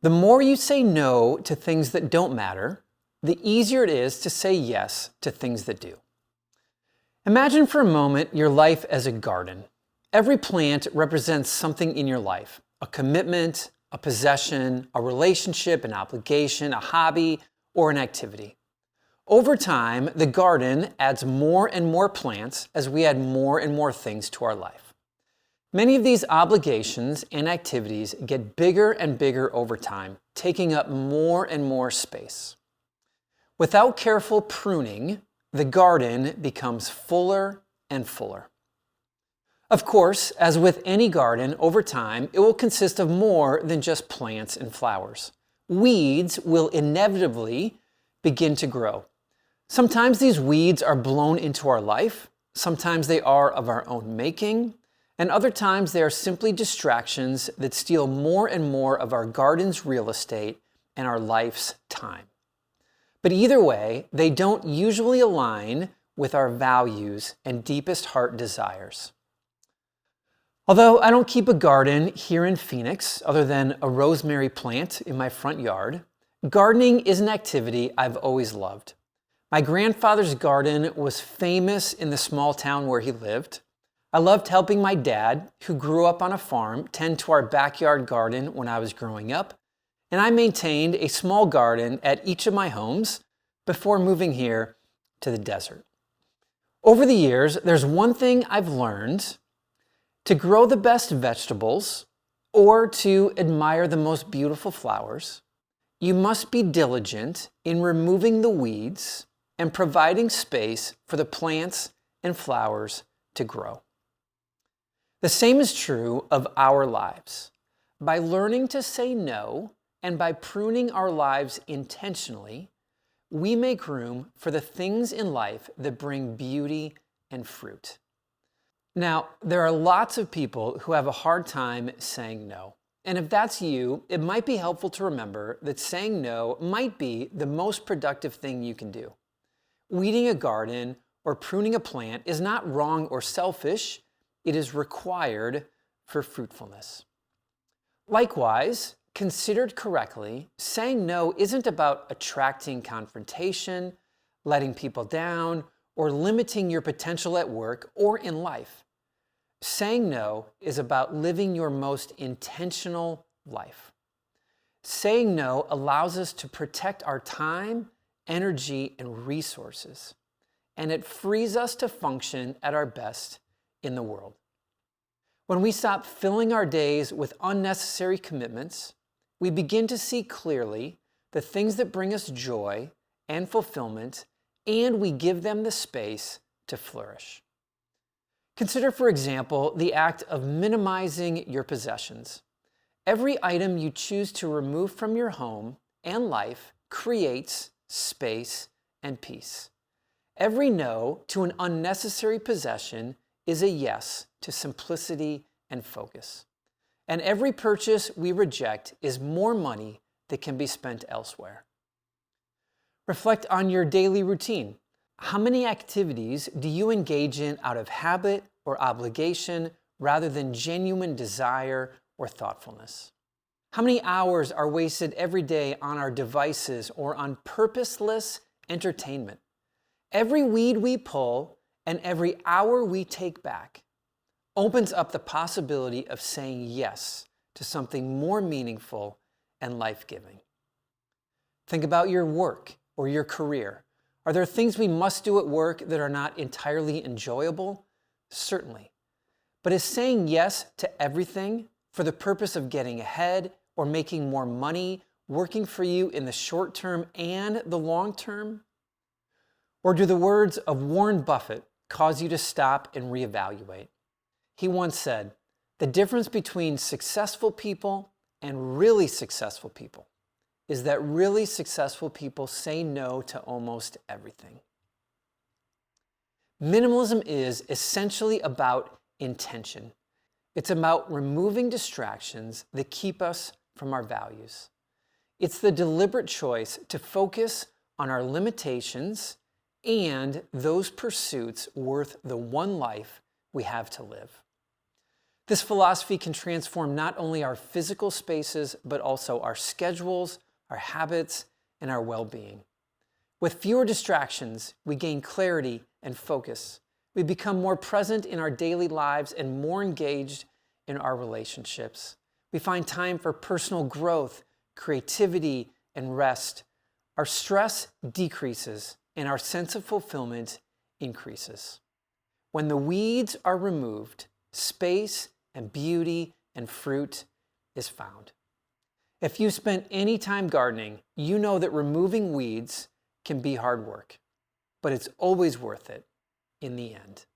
The more you say no to things that don't matter, the easier it is to say yes to things that do. Imagine for a moment your life as a garden. Every plant represents something in your life, a commitment, a possession, a relationship, an obligation, a hobby, or an activity. Over time, the garden adds more and more plants as we add more and more things to our life. Many of these obligations and activities get bigger and bigger over time, taking up more and more space. Without careful pruning, the garden becomes fuller and fuller. Of course, as with any garden, over time, it will consist of more than just plants and flowers. Weeds will inevitably begin to grow. Sometimes these weeds are blown into our life, sometimes they are of our own making, and other times they are simply distractions that steal more and more of our garden's real estate and our life's time. But either way, they don't usually align with our values and deepest heart desires. Although I don't keep a garden here in Phoenix other than a rosemary plant in my front yard, gardening is an activity I've always loved. My grandfather's garden was famous in the small town where he lived. I loved helping my dad, who grew up on a farm, tend to our backyard garden when I was growing up, and I maintained a small garden at each of my homes before moving here to the desert. Over the years, there's one thing I've learned: to grow the best vegetables or to admire the most beautiful flowers, you must be diligent in removing the weeds and providing space for the plants and flowers to grow. The same is true of our lives. By learning to say no and by pruning our lives intentionally, we make room for the things in life that bring beauty and fruit. Now, there are lots of people who have a hard time saying no. And if that's you, it might be helpful to remember that saying no might be the most productive thing you can do. Weeding a garden or pruning a plant is not wrong or selfish. It is required for fruitfulness. Likewise, considered correctly, saying no isn't about attracting confrontation, letting people down, or limiting your potential at work or in life. Saying no is about living your most intentional life. Saying no allows us to protect our time, energy, and resources, and it frees us to function at our best in the world. When we stop filling our days with unnecessary commitments, we begin to see clearly the things that bring us joy and fulfillment, and we give them the space to flourish. Consider, for example, the act of minimizing your possessions. Every item you choose to remove from your home and life creates space and peace. Every no to an unnecessary possession is a yes to simplicity and focus. And every purchase we reject is more money that can be spent elsewhere. Reflect on your daily routine. How many activities do you engage in out of habit or obligation rather than genuine desire or thoughtfulness? How many hours are wasted every day on our devices or on purposeless entertainment? Every weed we pull and every hour we take back opens up the possibility of saying yes to something more meaningful and life-giving. Think about your work or your career. Are there things we must do at work that are not entirely enjoyable? Certainly. But is saying yes to everything for the purpose of getting ahead or making more money working for you in the short term and the long term? Or do the words of Warren Buffett cause you to stop and reevaluate? He once said, "The difference between successful people and really successful people is that really successful people say no to almost everything." Minimalism is essentially about intention. It's about removing distractions that keep us from our values. It's the deliberate choice to focus on our limitations and those pursuits worth the one life we have to live. This philosophy can transform not only our physical spaces, but also our schedules, our habits, and our well-being. With fewer distractions, we gain clarity and focus. We become more present in our daily lives and more engaged in our relationships. We find time for personal growth, creativity, and rest. Our stress decreases and our sense of fulfillment increases. When the weeds are removed, space and beauty and fruit is found. If you spent any time gardening, you know that removing weeds can be hard work, but it's always worth it in the end.